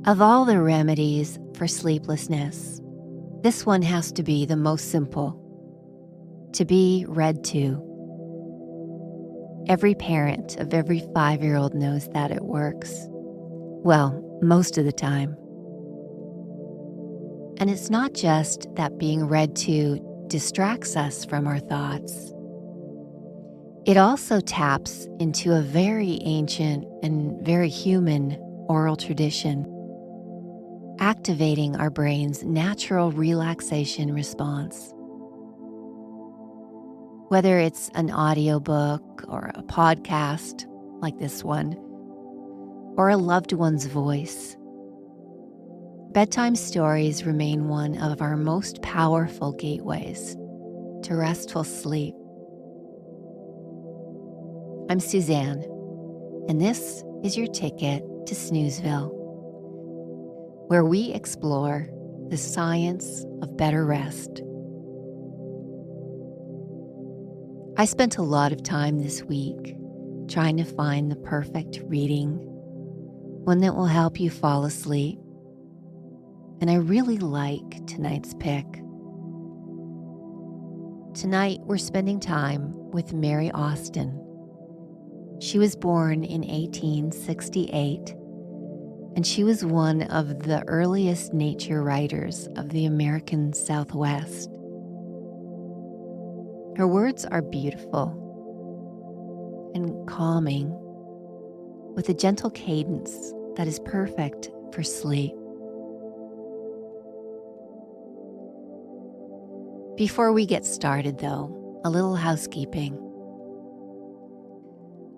Of all the remedies for sleeplessness, this one has to be the most simple: to be read to. Every parent of every 5-year-old knows that it works. Well, most of the time. And it's not just that being read to distracts us from our thoughts. It also taps into a very ancient and very human oral tradition, activating our brain's natural relaxation response. Whether it's an audiobook or a podcast like this one, or a loved one's voice, bedtime stories remain one of our most powerful gateways to restful sleep. I'm Suzanne, and this is your ticket to Snoozeville, where we explore the science of better rest. I spent a lot of time this week trying to find the perfect reading, one that will help you fall asleep, and I really like tonight's pick. Tonight, we're spending time with Mary Austin. She was born in 1868, and she was one of the earliest nature writers of the American Southwest. Her words are beautiful and calming, with a gentle cadence that is perfect for sleep. Before we get started, though, a little housekeeping.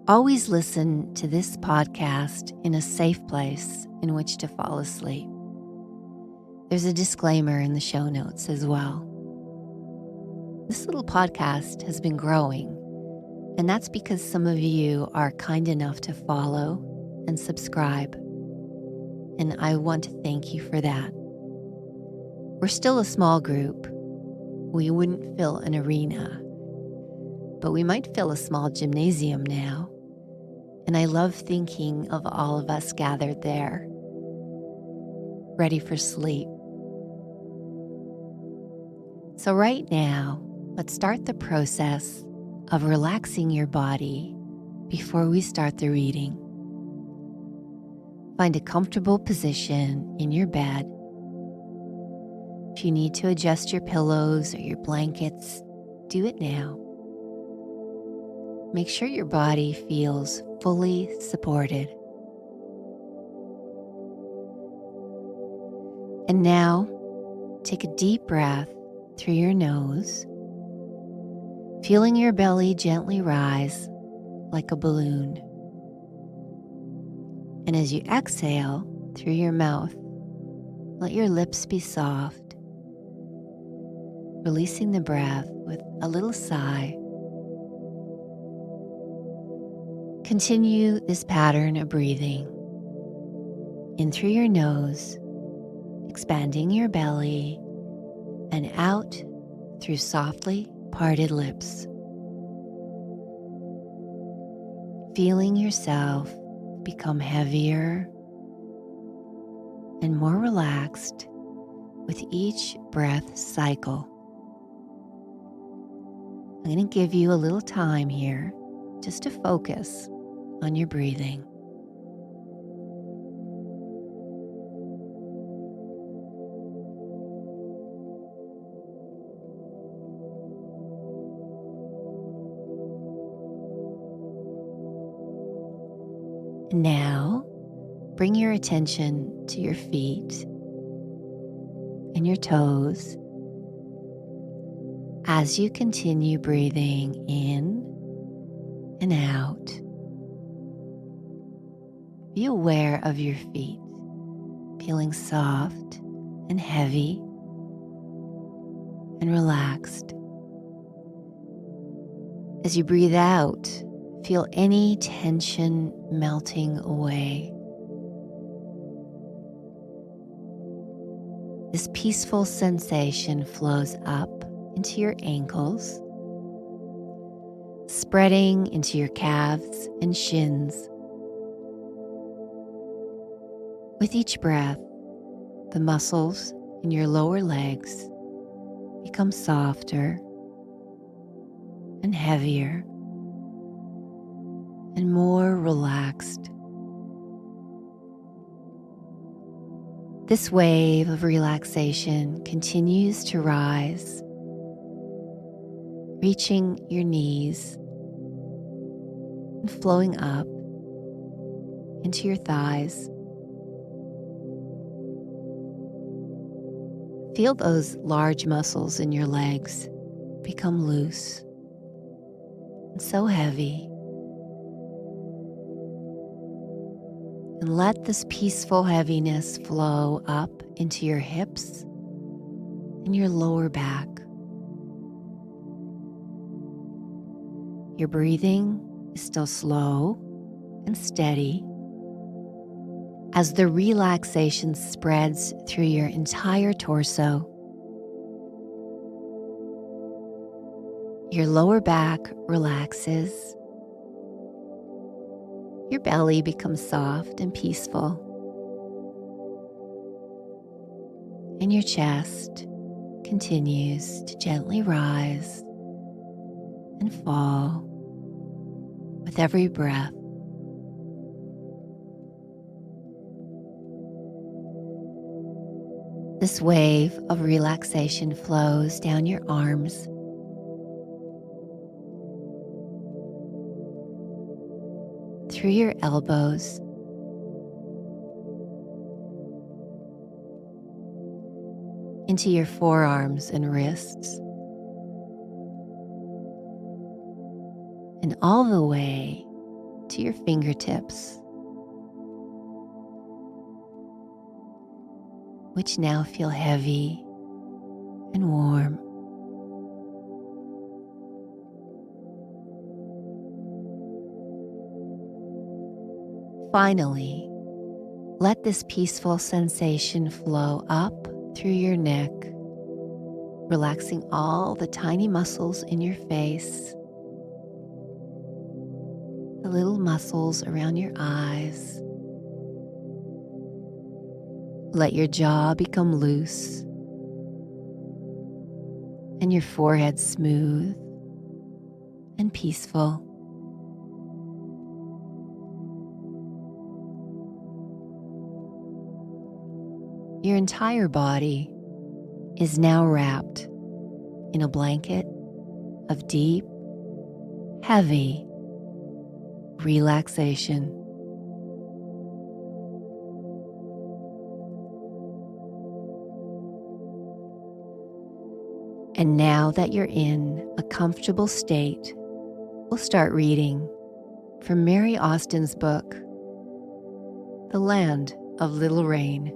Always listen to this podcast in a safe place in which to fall asleep. There's a disclaimer in the show notes as well. This little podcast has been growing, and that's because some of you are kind enough to follow and subscribe, and I want to thank you for that. We're still a small group. We wouldn't fill an arena, but we might fill a small gymnasium now, and I love thinking of all of us gathered there, ready for sleep. So right now, let's start the process of relaxing your body before we start the reading. Find a comfortable position in your bed. If you need to adjust your pillows or your blankets, do it now. Make sure your body feels fully supported. And now, take a deep breath through your nose, feeling your belly gently rise like a balloon. And as you exhale through your mouth, let your lips be soft, releasing the breath with a little sigh. Continue this pattern of breathing in through your nose, expanding your belly, and out through softly parted lips. Feeling yourself become heavier and more relaxed with each breath cycle. I'm going to give you a little time here just to focus on your breathing. Now, bring your attention to your feet and your toes as you continue breathing in and out. Be aware of your feet, feeling soft and heavy and relaxed. As you breathe out, feel any tension melting away. This peaceful sensation flows up into your ankles, spreading into your calves and shins, With each breath, the muscles in your lower legs become softer and heavier and more relaxed. This wave of relaxation continues to rise, reaching your knees and flowing up into your thighs. Feel those large muscles in your legs become loose and so heavy. And let this peaceful heaviness flow up into your hips and your lower back. Your breathing is still slow and steady as the relaxation spreads through your entire torso. Your lower back relaxes. Your belly becomes soft and peaceful. And your chest continues to gently rise and fall with every breath. This wave of relaxation flows down your arms, through your elbows, into your forearms and wrists, and all the way to your fingertips, which now feel heavy and warm. Finally, let this peaceful sensation flow up through your neck, relaxing all the tiny muscles in your face, the little muscles around your eyes. Let your jaw become loose and your forehead smooth and peaceful. Your entire body is now wrapped in a blanket of deep, heavy relaxation. And now that you're in a comfortable state, we'll start reading from Mary Austin's book, The Land of Little Rain.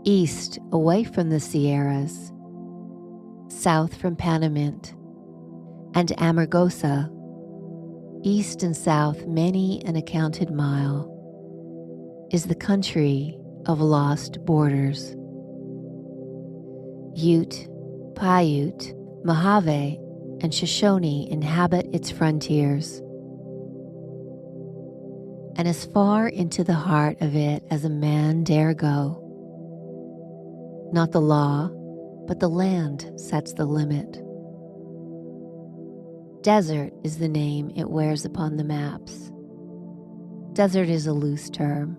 East, away from the Sierras, south from Panamint and Amargosa, east and south many an accounted mile, is the country of lost borders. Ute, Paiute, Mojave, and Shoshone inhabit its frontiers. And as far into the heart of it as a man dare go. Not the law, but the land sets the limit. Desert is the name it wears upon the maps. Desert is a loose term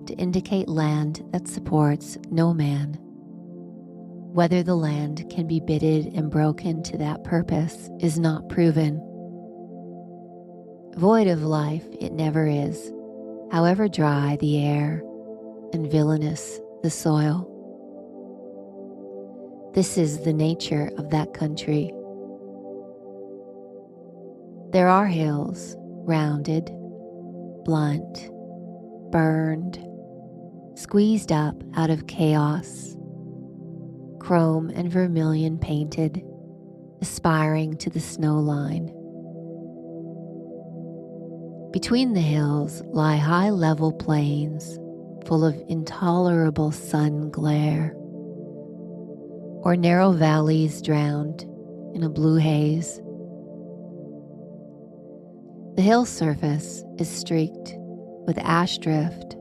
to indicate land that supports no man. Whether the land can be bitted and broken to that purpose is not proven. Void of life it never is, however dry the air and villainous the soil. This is the nature of that country. There are hills, rounded, blunt, burned, squeezed up out of chaos, chrome and vermilion painted, aspiring to the snow line. Between the hills lie high level plains full of intolerable sun glare, or narrow valleys drowned in a blue haze. The hill surface is streaked with ash drift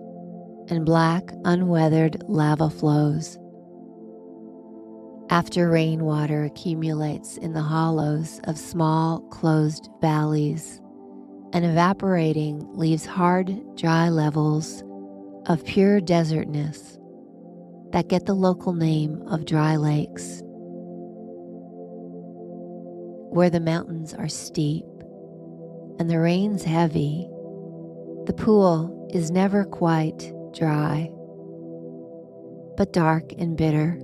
and black, unweathered lava flows. After rainwater accumulates in the hollows of small, closed valleys, and evaporating leaves hard, dry levels of pure desertness that get the local name of dry lakes. Where the mountains are steep and the rain's heavy, the pool is never quite dry, but dark and bitter,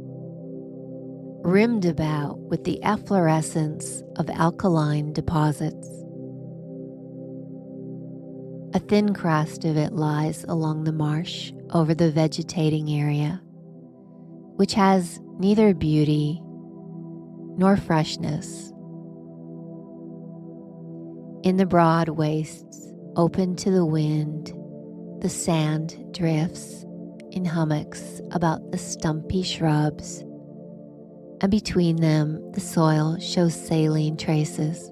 rimmed about with the efflorescence of alkaline deposits. A thin crust of it lies along the marsh over the vegetating area, which has neither beauty nor freshness. In the broad wastes open to the wind, the sand drifts in hummocks about the stumpy shrubs, and between them the soil shows saline traces.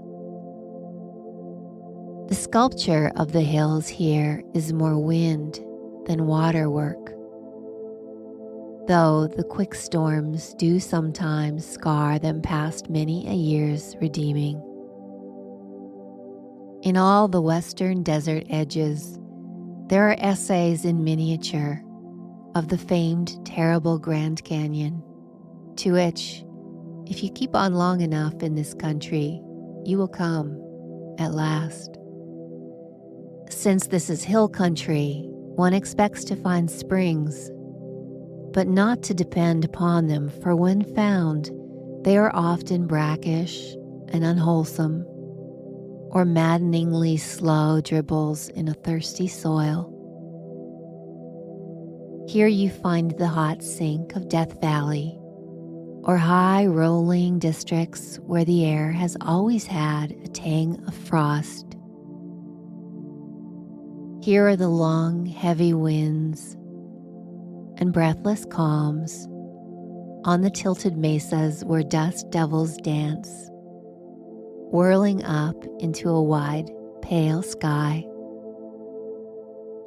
The sculpture of the hills here is more wind than water work, though the quick storms do sometimes scar them past many a year's redeeming. In all the western desert edges, there are essays in miniature of the famed terrible Grand Canyon, to which, if you keep on long enough in this country, you will come at last. Since this is hill country, one expects to find springs, but not to depend upon them, for when found, they are often brackish and unwholesome, or maddeningly slow dribbles in a thirsty soil. Here you find the hot sink of Death Valley, or high rolling districts where the air has always had a tang of frost. Here are the long, heavy winds and breathless calms on the tilted mesas where dust devils dance, whirling up into a wide, pale sky.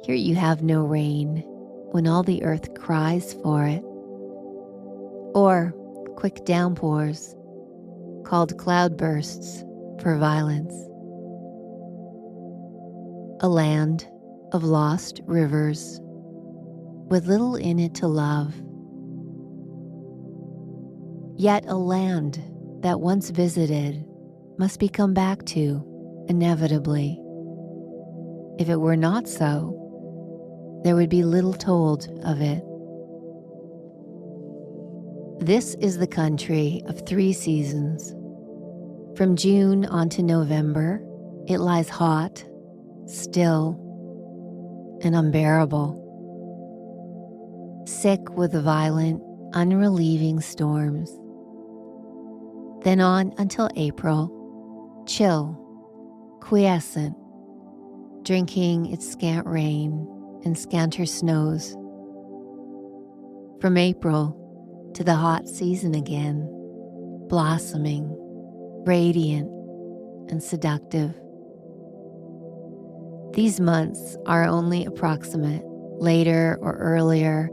Here you have no rain when all the earth cries for it, or quick downpours called cloudbursts for violence. A land of lost rivers with little in it to love, yet a land that once visited must be come back to inevitably. If it were not so, there would be little told of it. This is the country of 3 seasons. From June on to November, it lies hot, still, and unbearable, sick with violent, unrelieving storms. Then on until April, chill, quiescent, drinking its scant rain and scanter snows. From April to the hot season again, blossoming, radiant, and seductive. These months are only approximate. Later or earlier,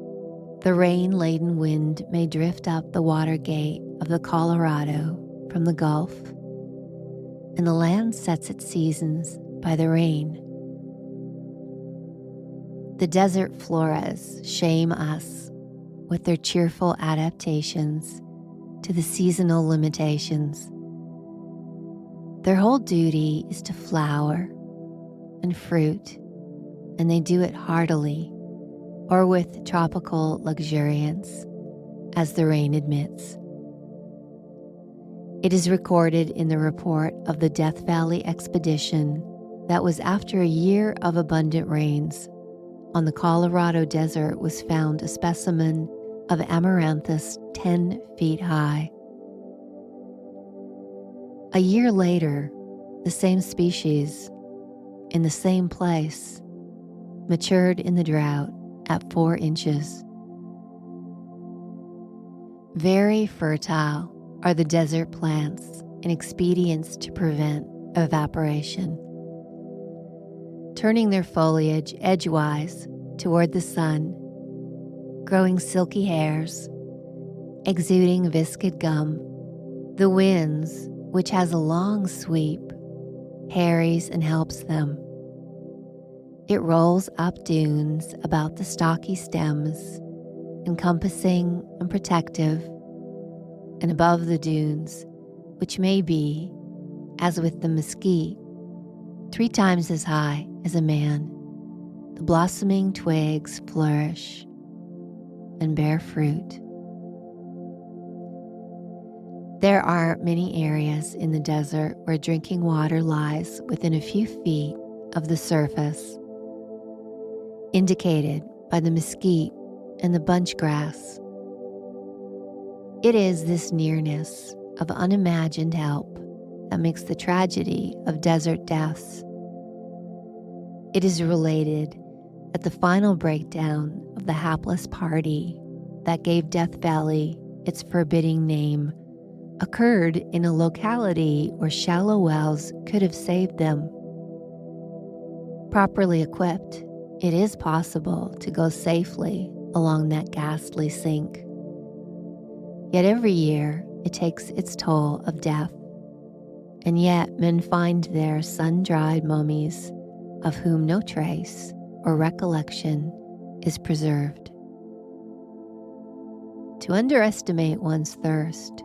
the rain-laden wind may drift up the water gate of the Colorado from the Gulf, and the land sets its seasons by the rain. The desert floras shame us with their cheerful adaptations to the seasonal limitations. Their whole duty is to flower and fruit, and they do it heartily or with tropical luxuriance, as the rain admits. It is recorded in the report of the Death Valley expedition that was after a year of abundant rains, on the Colorado desert was found a specimen of amaranthus 10 feet high. A year later, the same species, in the same place, matured in the drought at 4 inches. Very fertile are the desert plants and expedients to prevent evaporation. turning their foliage edgewise toward the sun, growing silky hairs, exuding viscid gum. The winds, which has a long sweep, harries and helps them. It rolls up dunes about the stocky stems, encompassing and protective, and above the dunes, which may be, as with the mesquite, 3 times as high as a man, the blossoming twigs flourish and bear fruit. There are many areas in the desert where drinking water lies within a few feet of the surface, indicated by the mesquite and the bunch grass. It is this nearness of unimagined help that makes the tragedy of desert deaths. It is related that the final breakdown of the hapless party that gave Death Valley its forbidding name occurred in a locality where shallow wells could have saved them. Properly equipped, it is possible to go safely along that ghastly sink. Yet every year it takes its toll of death, and yet men find there sun-dried mummies of whom no trace or recollection is preserved. To underestimate one's thirst,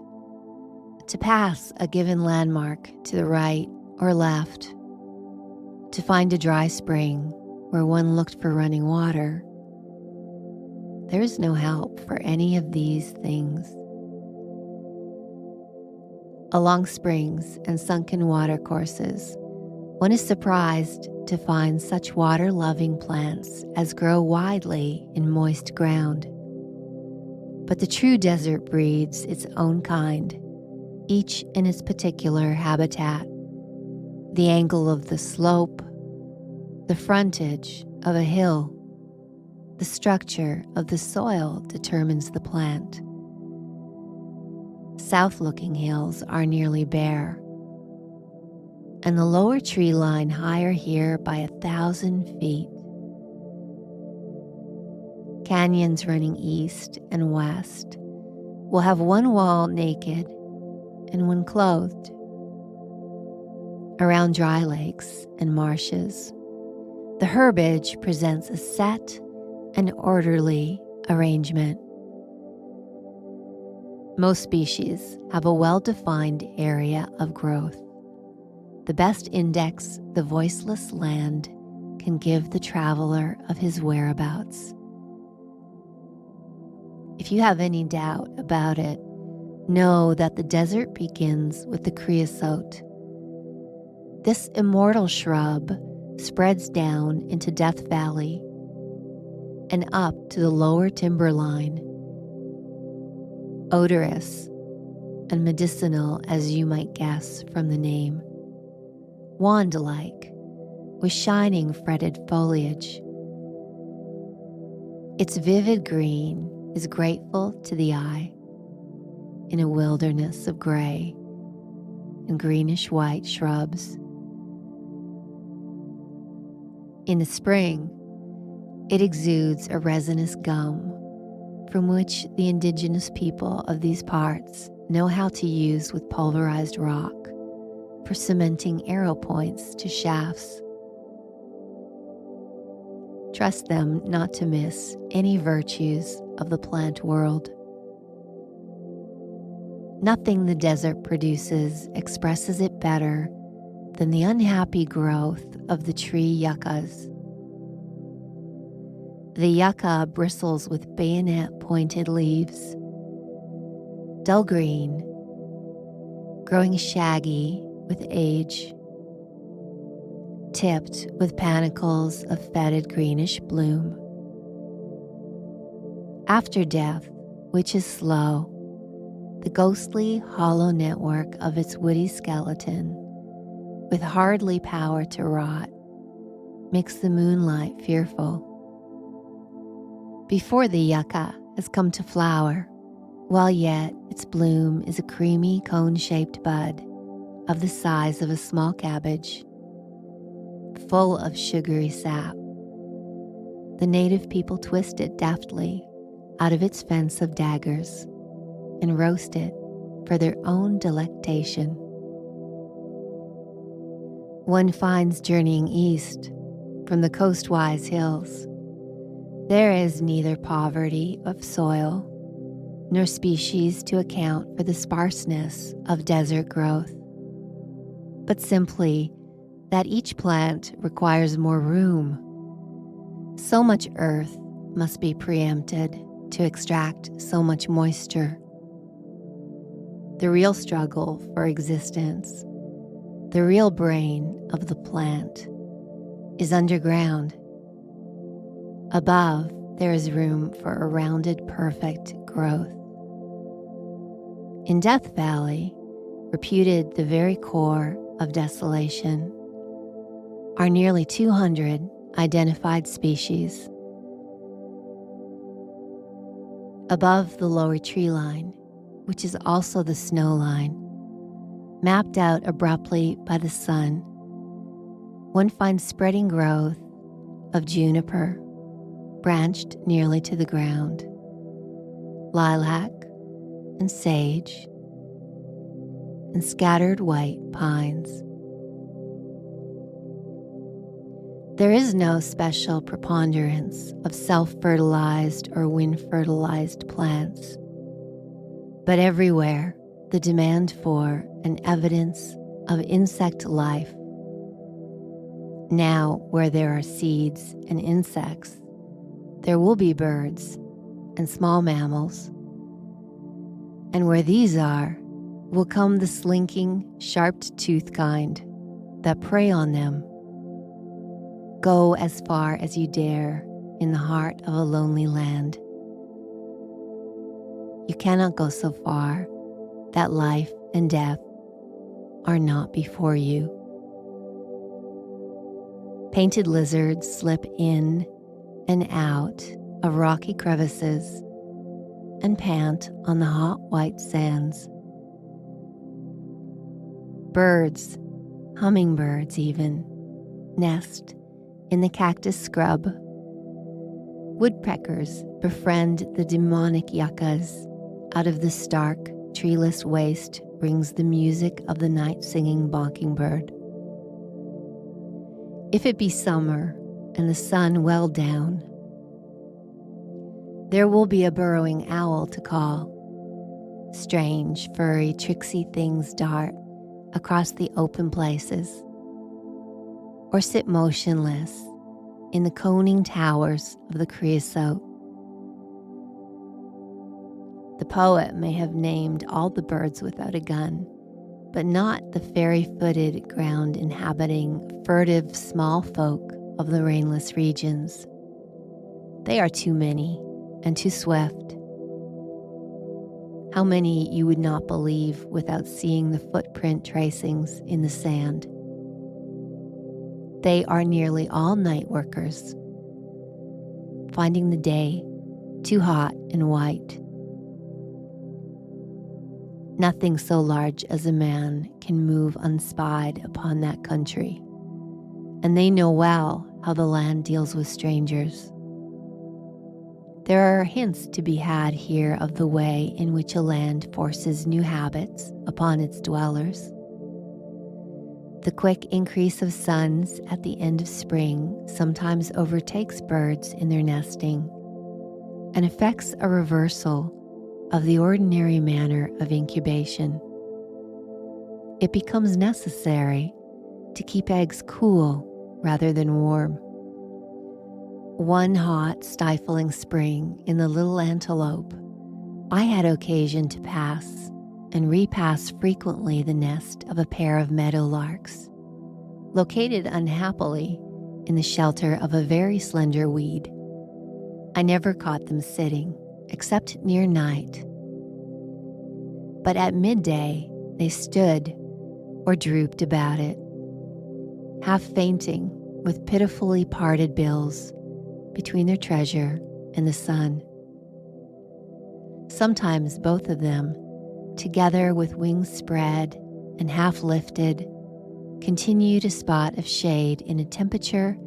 to pass a given landmark to the right or left, to find a dry spring where one looked for running water, there is no help for any of these things. Along springs and sunken watercourses, one is surprised to find such water-loving plants as grow widely in moist ground. But the true desert breeds its own kind, each in its particular habitat. The angle of the slope, the frontage of a hill, the structure of the soil determines the plant. South-looking hills are nearly bare, and the lower tree line higher here by 1,000 feet. Canyons running east and west will have one wall naked and one clothed. Around dry lakes and marshes, the herbage presents a set and orderly arrangement. Most species have a well-defined area of growth, the best index the voiceless land can give the traveler of his whereabouts. If you have any doubt about it, know that the desert begins with the creosote. This immortal shrub spreads down into Death Valley and up to the lower timberline, odorous and medicinal as you might guess from the name, wand-like with shining fretted foliage. Its vivid green is grateful to the eye in a wilderness of gray and greenish-white shrubs. In the spring, it exudes a resinous gum from which the indigenous people of these parts know how to use with pulverized rock for cementing arrow points to shafts. Trust them not to miss any virtues of the plant world. Nothing the desert produces expresses it better than the unhappy growth of the tree yuccas. The yucca bristles with bayonet-pointed leaves, dull green, growing shaggy with age, tipped with panicles of fetid greenish bloom. After death, which is slow, the ghostly hollow network of its woody skeleton, with hardly power to rot, makes the moonlight fearful. Before the yucca has come to flower, while yet its bloom is a creamy cone-shaped bud of the size of a small cabbage, full of sugary sap. The native people twist it deftly out of its fence of daggers and roast it for their own delectation. One finds journeying east from the coastwise hills, there is neither poverty of soil nor species to account for the sparseness of desert growth, but simply that each plant requires more room. So much earth must be preempted to extract so much moisture. The real struggle for existence, the real brain of the plant, is underground. Above, there is room for a rounded, perfect growth. In Death Valley, reputed the very core of desolation, are nearly 200 identified species. Above the lower tree line, which is also the snow line, mapped out abruptly by the sun, one finds spreading growth of juniper, branched nearly to the ground, lilac and sage, and scattered white pines. There is no special preponderance of self-fertilized or wind-fertilized plants, but everywhere the demand for and evidence of insect life. Now, where there are seeds and insects, there will be birds and small mammals. And where these are, will come the slinking, sharp-toothed kind that prey on them. Go as far as you dare in the heart of a lonely land. You cannot go so far that life and death are not before you. Painted lizards slip in and out of rocky crevices and pant on the hot white sands. Birds, hummingbirds even, nest in the cactus scrub. Woodpeckers befriend the demonic yuccas. Out of the stark, treeless waste rings the music of the night-singing mockingbird. If it be summer and the sun well down, there will be a burrowing owl to call. Strange, furry, tricksy things dart across the open places, or sit motionless in the coning towers of the creosote. The poet may have named all the birds without a gun, but not the fairy-footed, ground-inhabiting, furtive small folk of the rainless regions. They are too many and too swift. How many you would not believe without seeing the footprint tracings in the sand. They are nearly all night workers, finding the day too hot and white. Nothing so large as a man can move unspied upon that country, and they know well how the land deals with strangers. There are hints to be had here of the way in which a land forces new habits upon its dwellers. The quick increase of suns at the end of spring sometimes overtakes birds in their nesting and effects a reversal of the ordinary manner of incubation. It becomes necessary to keep eggs cool rather than warm. One hot, stifling spring in the Little Antelope, I had occasion to pass and repass frequently the nest of a pair of meadowlarks, located unhappily in the shelter of a very slender weed. I never caught them sitting, except near night. But at midday, they stood or drooped about it, half fainting with pitifully parted bills between their treasure and the sun. Sometimes both of them, together with wings spread and half lifted, continued a spot of shade in a temperature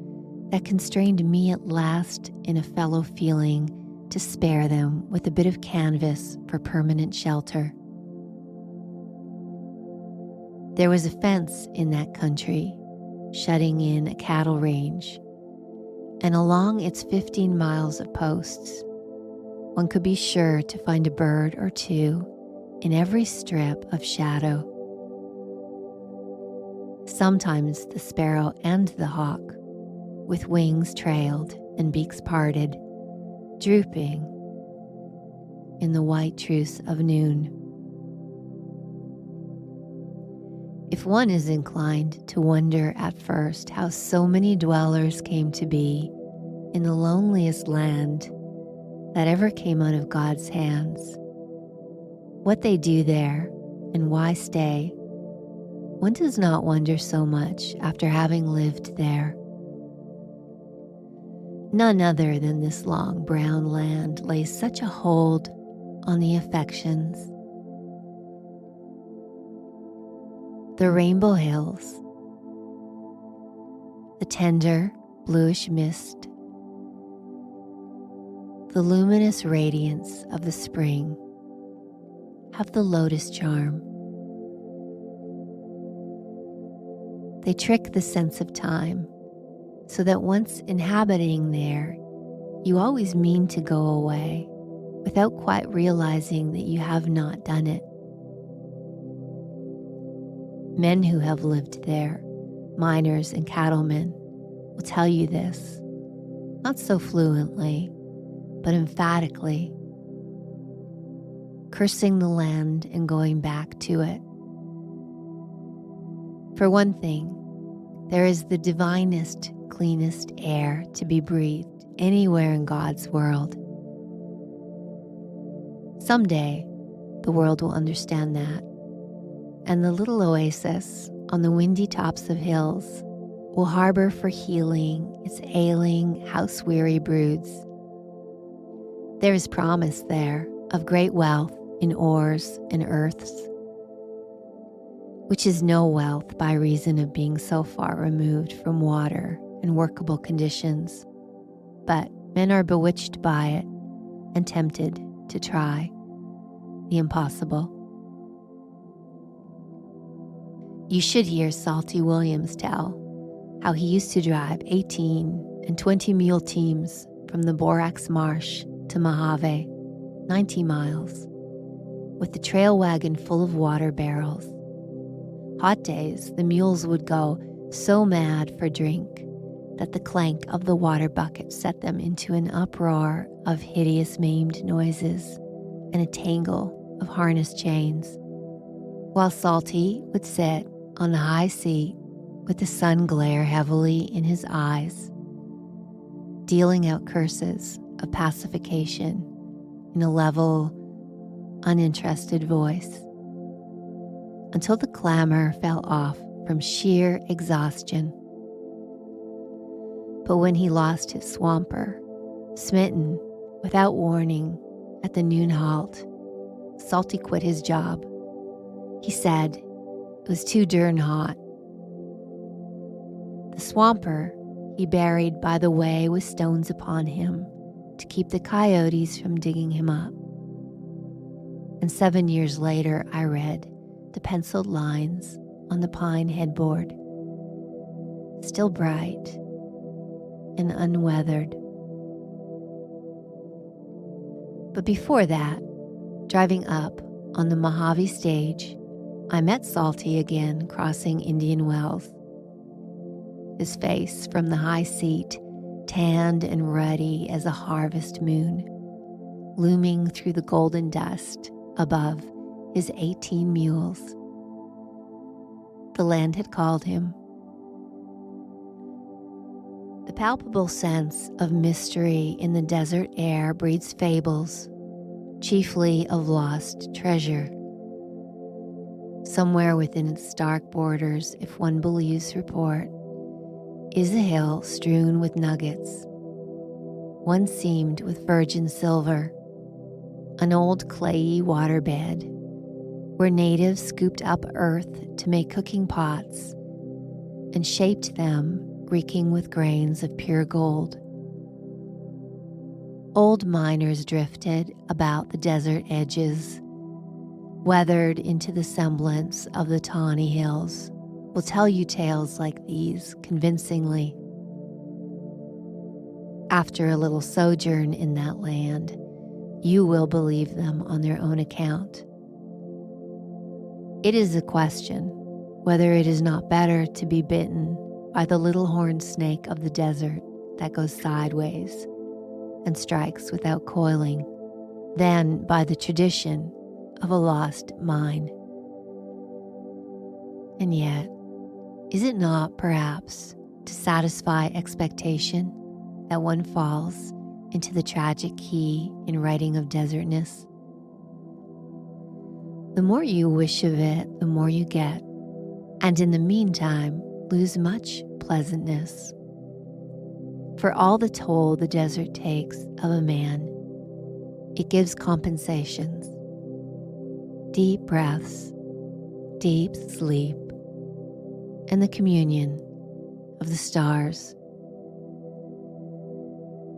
that constrained me at last in a fellow feeling to spare them with a bit of canvas for permanent shelter. There was a fence in that country, shutting in a cattle range, and along its 15 miles of posts, one could be sure to find a bird or two in every strip of shadow. Sometimes the sparrow and the hawk, with wings trailed and beaks parted, drooping in the white truce of noon. If one is inclined to wonder at first how so many dwellers came to be in the loneliest land that ever came out of God's hands, what they do there and why stay, one does not wonder so much after having lived there. None other than this long brown land lays such a hold on the affections. The Rainbow Hills, the tender bluish mist, the luminous radiance of the spring have the lotus charm. They trick the sense of time so that once inhabiting there, you always mean to go away without quite realizing that you have not done it. Men who have lived there, miners and cattlemen, will tell you this, not so fluently, but emphatically, cursing the land and going back to it. For one thing, there is the divinest, cleanest air to be breathed anywhere in God's world. Someday, the world will understand that, and the little oasis on the windy tops of hills will harbor for healing its ailing, house-weary broods. There is promise there of great wealth in ores and earths, which is no wealth by reason of being so far removed from water and workable conditions, but men are bewitched by it and tempted to try the impossible. You should hear Salty Williams tell how he used to drive 18 and 20 mule teams from the Borax Marsh to Mojave, 90 miles, with the trail wagon full of water barrels. Hot days, the mules would go so mad for drink that the clank of the water bucket set them into an uproar of hideous maimed noises and a tangle of harness chains, while Salty would sit on the high seat with the sun glare heavily in his eyes, dealing out curses of pacification in a level, uninterested voice, until the clamor fell off from sheer exhaustion. But when he lost his swamper, smitten without warning at the noon halt, Salty quit his job. He said it was too darn hot. The swamper he buried by the way with stones upon him to keep the coyotes from digging him up. And 7 years later, I read the penciled lines on the pine headboard, still bright and unweathered. But before that, driving up on the Mojave stage, I met Salty again crossing Indian Wells. His face from the high seat, tanned and ruddy as a harvest moon, looming through the golden dust above his 18 mules. The land had called him. The palpable sense of mystery in the desert air breeds fables, chiefly of lost treasure. Somewhere within its stark borders, if one believes report, is a hill strewn with nuggets, one seamed with virgin silver, an old clayey waterbed where natives scooped up earth to make cooking pots and shaped them, reeking with grains of pure gold. Old miners drifted about the desert edges, weathered into the semblance of the tawny hills, will tell you tales like these convincingly. After a little sojourn in that land, you will believe them on their own account. It is a question whether it is not better to be bitten by the little horned snake of the desert that goes sideways and strikes without coiling than by the tradition of a lost mine. And yet, is it not perhaps to satisfy expectation that one falls into the tragic key in writing of desertness? The more you wish of it, the more you get, and in the meantime lose much pleasantness. For all the toll the desert takes of a man, it gives compensations. Deep breaths, deep sleep, and the communion of the stars.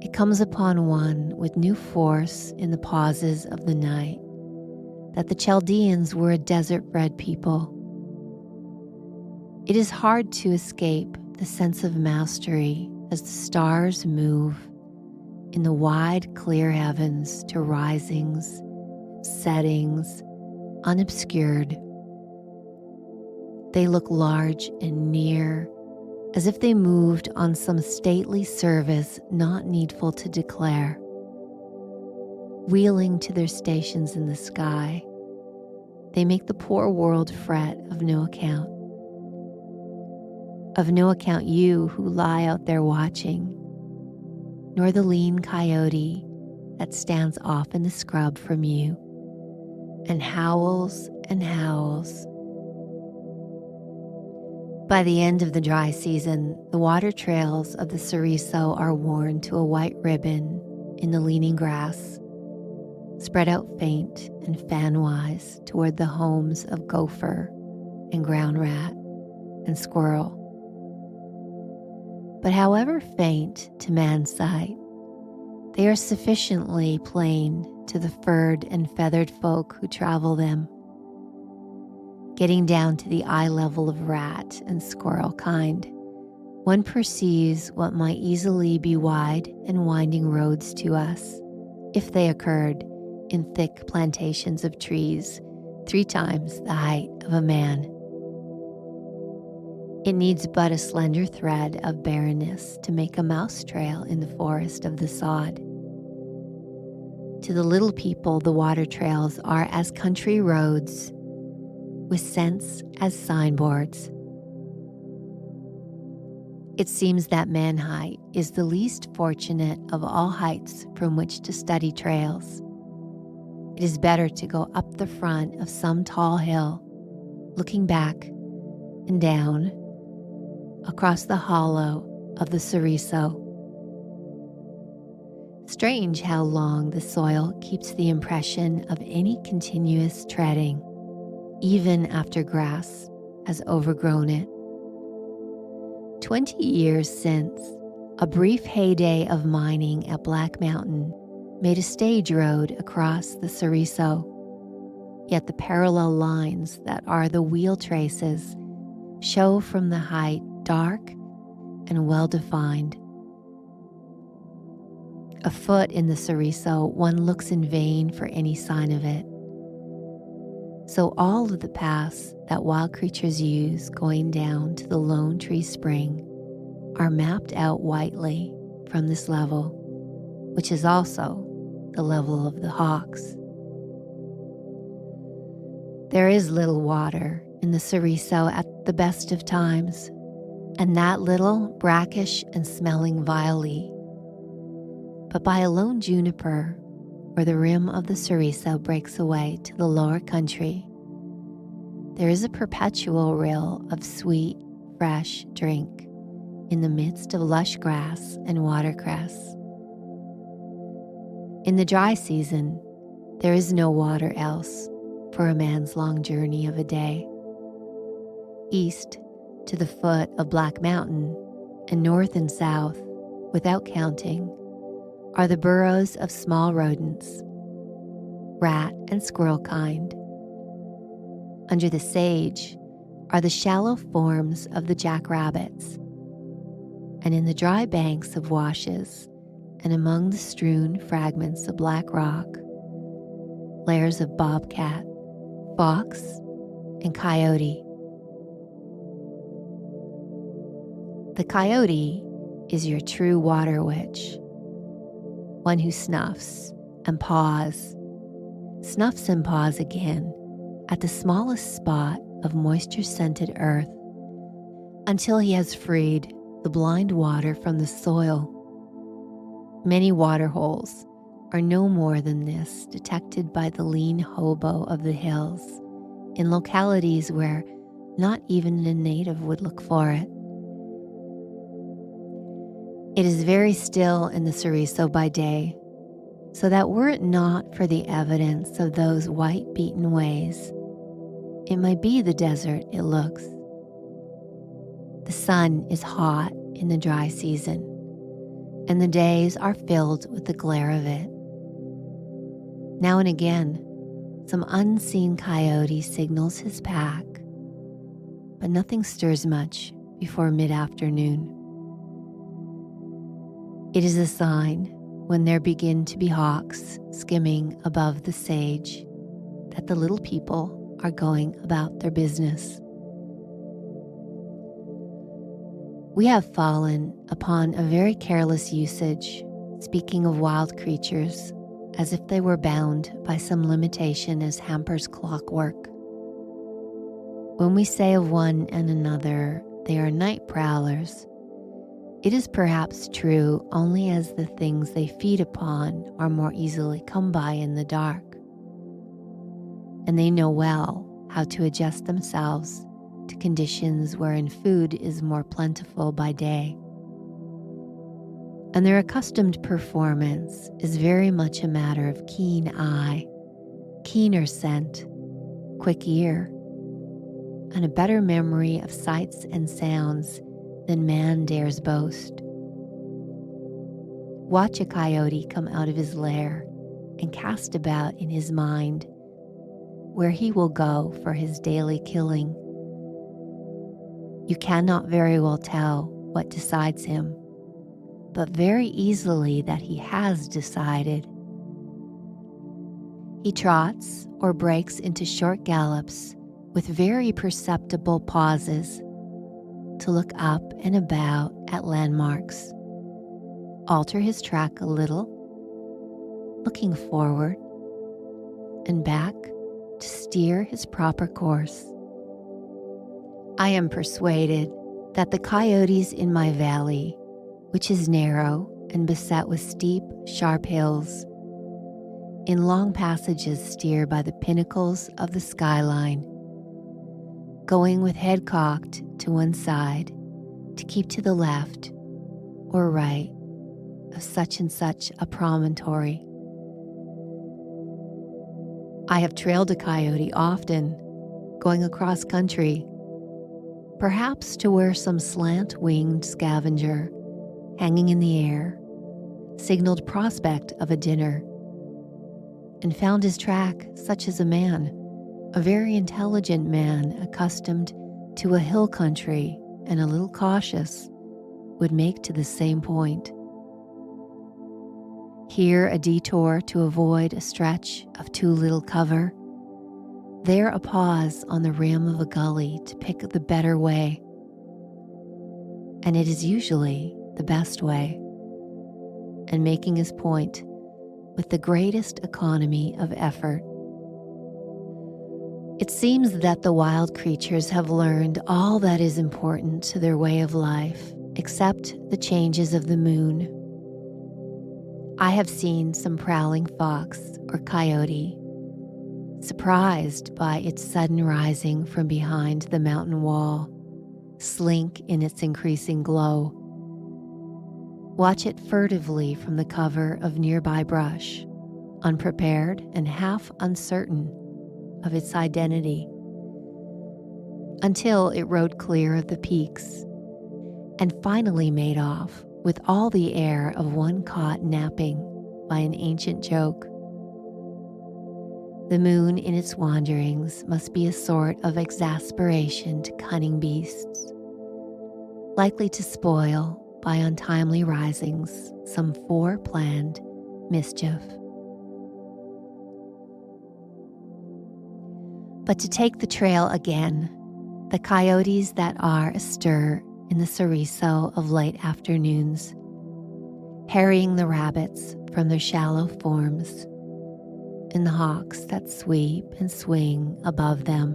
It comes upon one with new force in the pauses of the night that the Chaldeans were a desert-bred people. It is hard to escape the sense of mastery as the stars move in the wide, clear heavens to risings, settings, unobscured. They look large and near, as if they moved on some stately service not needful to declare. Wheeling to their stations in the sky, they make the poor world fret of no account. Of no account you who lie out there watching, nor the lean coyote that stands off in the scrub from you and howls and howls. By the end of the dry season, the water trails of the Ceriso are worn to a white ribbon in the leaning grass, spread out faint and fan-wise toward the homes of gopher and ground rat and squirrel. But however faint to man's sight, they are sufficiently plain to the furred and feathered folk who travel them. Getting down to the eye level of rat and squirrel kind, one perceives what might easily be wide and winding roads to us, if they occurred in thick plantations of trees 3 times the height of a man. It needs but a slender thread of barrenness to make a mouse trail in the forest of the sod. To the little people, the water trails are as country roads, with scents as signboards. It seems that man height is the least fortunate of all heights from which to study trails. It is better to go up the front of some tall hill, looking back and down across the hollow of the Ceriso. Strange how long the soil keeps the impression of any continuous treading, even after grass has overgrown it. 20 years since, a brief heyday of mining at Black Mountain made a stage road across the Ceriso, yet the parallel lines that are the wheel traces show from the height dark and well-defined. Afoot in the Ceriso, one looks in vain for any sign of it. So all of the paths that wild creatures use going down to the Lone Tree Spring are mapped out whitely from this level, which is also the level of the hawks. There is little water in the Ceriso at the best of times, and that little brackish and smelling vilely. But by a lone juniper, where the rim of the Ceriso breaks away to the lower country, there is a perpetual rill of sweet, fresh drink in the midst of lush grass and watercress. In the dry season, there is no water else for a man's long journey of a day. East, to the foot of Black Mountain and north and south, without counting, are the burrows of small rodents, rat and squirrel kind. Under the sage are the shallow forms of the jackrabbits, and in the dry banks of washes and among the strewn fragments of black rock, layers of bobcat, fox, and coyote. The coyote is your true water witch, one who snuffs and paws again at the smallest spot of moisture-scented earth until he has freed the blind water from the soil. Many water holes are no more than this, detected by the lean hobo of the hills in localities where not even a native would look for it. It is very still in the Ceriso by day, so that were it not for the evidence of those white beaten ways, it might be the desert it looks. The sun is hot in the dry season, and the days are filled with the glare of it. Now and again, some unseen coyote signals his pack, but nothing stirs much before mid-afternoon. It is a sign, when there begin to be hawks skimming above the sage, that the little people are going about their business. We have fallen upon a very careless usage, speaking of wild creatures as if they were bound by some limitation as hampers clockwork. When we say of one and another they are night prowlers, it is perhaps true only as the things they feed upon are more easily come by in the dark, and they know well how to adjust themselves to conditions wherein food is more plentiful by day. And their accustomed performance is very much a matter of keen eye, keener scent, quick ear, and a better memory of sights and sounds than man dares boast. Watch a coyote come out of his lair and cast about in his mind where he will go for his daily killing. You cannot very well tell what decides him, but very easily that he has decided. He trots or breaks into short gallops with very perceptible pauses to look up and about at landmarks, alter his track a little, looking forward and back to steer his proper course. I am persuaded that the coyotes in my valley, which is narrow and beset with steep, sharp hills, in long passages steer by the pinnacles of the skyline, going with head cocked to one side to keep to the left or right of such and such a promontory. I have trailed a coyote often, going across country, perhaps to where some slant-winged scavenger, hanging in the air, signaled prospect of a dinner, and found his track such as a man, a very intelligent man accustomed to a hill country and a little cautious, would make to the same point. Here a detour to avoid a stretch of too little cover, there a pause on the rim of a gully to pick the better way, and it is usually the best way, and making his point with the greatest economy of effort. It seems that the wild creatures have learned all that is important to their way of life, except the changes of the moon. I have seen some prowling fox or coyote, surprised by its sudden rising from behind the mountain wall, slink in its increasing glow. Watch it furtively from the cover of nearby brush, unprepared and half uncertain of its identity. until it rode clear of the peaks and finally made off with all the air of one caught napping by an ancient joke. The moon in its wanderings must be a sort of exasperation to cunning beasts, likely to spoil by untimely risings some foreplanned mischief. But to take the trail again, the coyotes that are astir in the soriso of late afternoons, harrying the rabbits from their shallow forms, and the hawks that sweep and swing above them,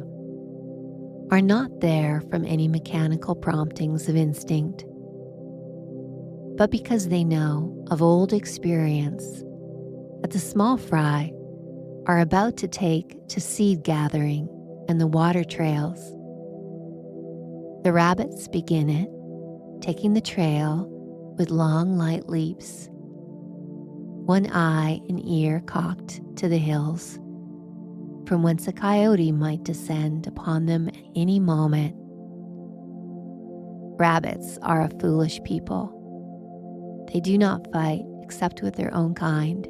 are not there from any mechanical promptings of instinct, but because they know of old experience that the small fry are about to take to seed gathering and the water trails. The rabbits begin it, taking the trail with long, light leaps, one eye and ear cocked to the hills, from whence a coyote might descend upon them at any moment. Rabbits are a foolish people. They do not fight except with their own kind,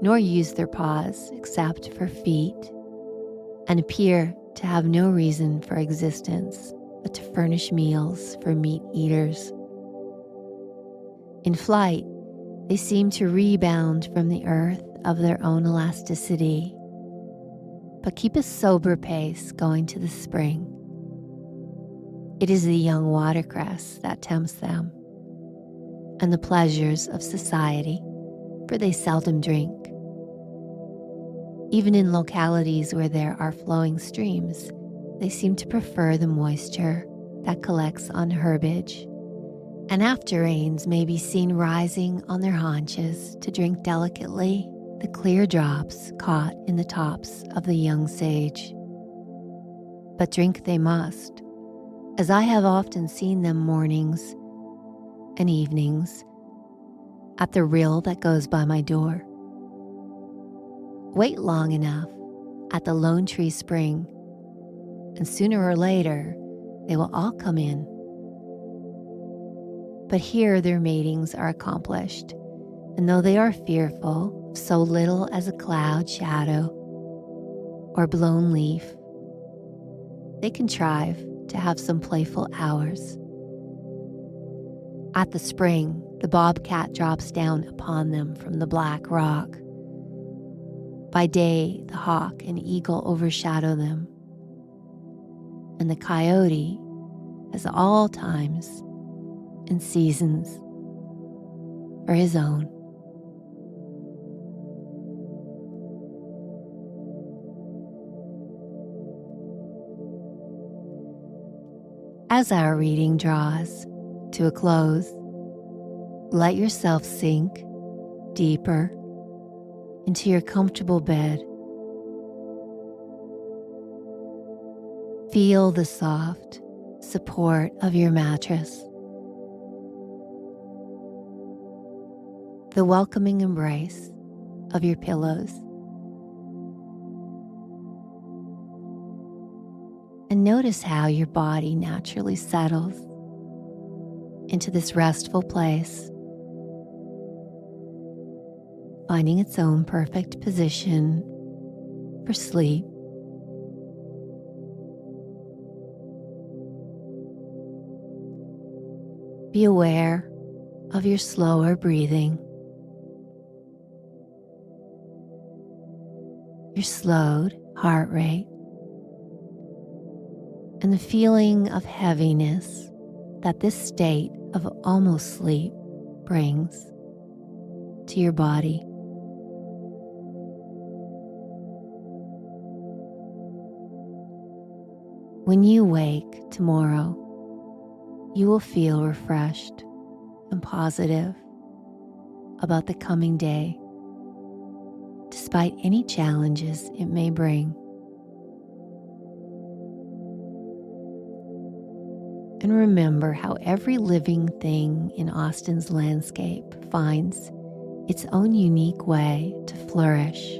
nor use their paws except for feet, and appear to have no reason for existence but to furnish meals for meat eaters. In flight, they seem to rebound from the earth of their own elasticity, but keep a sober pace going to the spring. It is the young watercress that tempts them, and the pleasures of society, for they seldom drink. Even in localities where there are flowing streams, they seem to prefer the moisture that collects on herbage, and after rains may be seen rising on their haunches to drink delicately the clear drops caught in the tops of the young sage. But drink they must, as I have often seen them mornings and evenings at the rill that goes by my door. Wait long enough at the lone tree spring, and sooner or later they will all come in. But here their matings are accomplished, and though they are fearful of so little as a cloud shadow or blown leaf, they contrive to have some playful hours. At the spring, the bobcat drops down upon them from the black rock. By day, the hawk and eagle overshadow them, and the coyote has all times and seasons for his own. As our reading draws to a close, let yourself sink deeper into your comfortable bed. Feel the soft support of your mattress, the welcoming embrace of your pillows, and notice how your body naturally settles into this restful place, finding its own perfect position for sleep. Be aware of your slower breathing, your slowed heart rate, and the feeling of heaviness that this state of almost sleep brings to your body. When you wake tomorrow, you will feel refreshed and positive about the coming day, despite any challenges it may bring. And remember how every living thing in Austin's landscape finds its own unique way to flourish.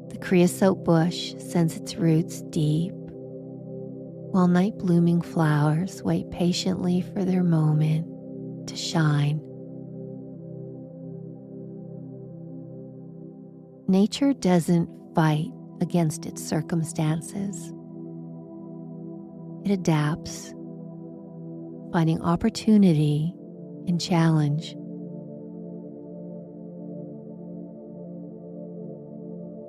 The creosote bush sends its roots deep, while night blooming flowers wait patiently for their moment to shine. Nature doesn't fight against its circumstances. It adapts, finding opportunity in challenge.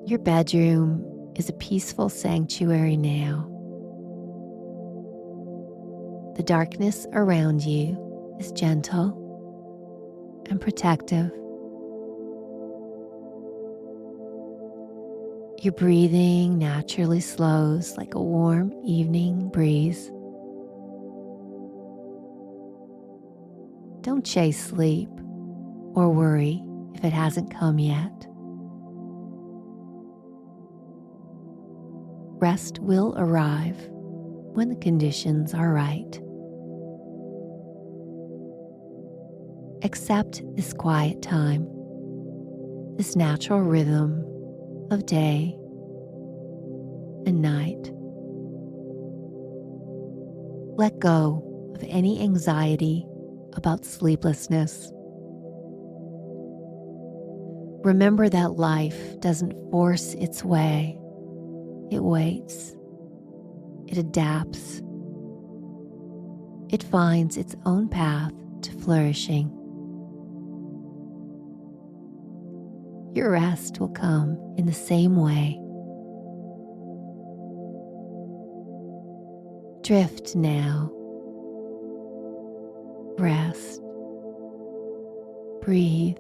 Your bedroom is a peaceful sanctuary now. The darkness around you is gentle and protective. Your breathing naturally slows like a warm evening breeze. Don't chase sleep or worry if it hasn't come yet. Rest will arrive when the conditions are right. Accept this quiet time, this natural rhythm of day and night. Let go of any anxiety about sleeplessness. Remember that life doesn't force its way. It waits. It adapts. It finds its own path to flourishing. Your rest will come in the same way. Drift now. Rest. Breathe.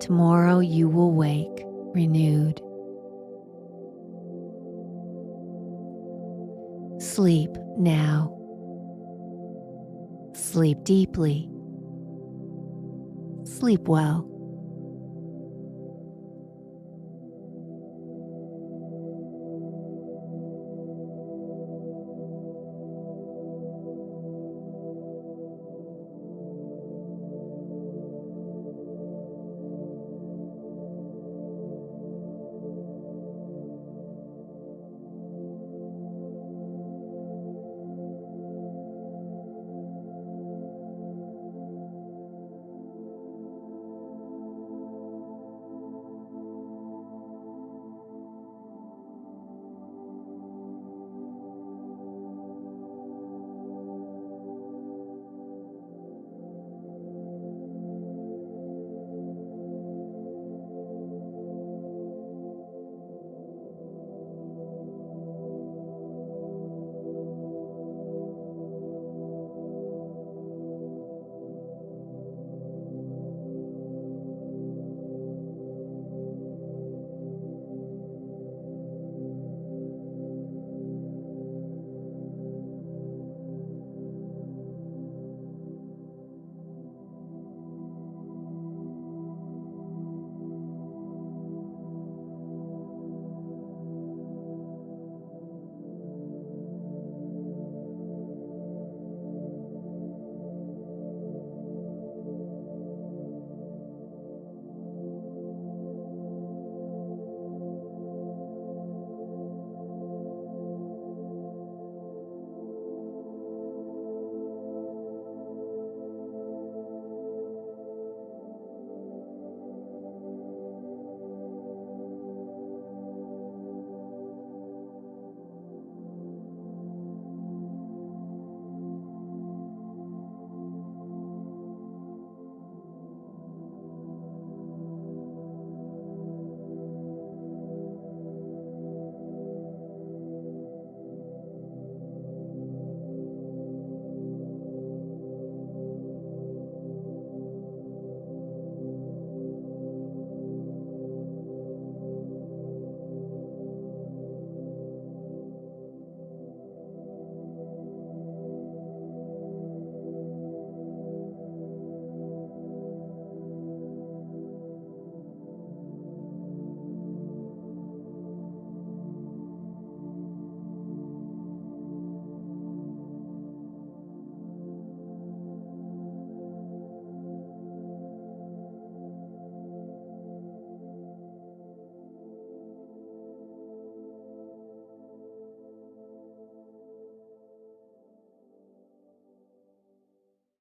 Tomorrow you will wake renewed. Sleep now. Sleep deeply. Sleep well.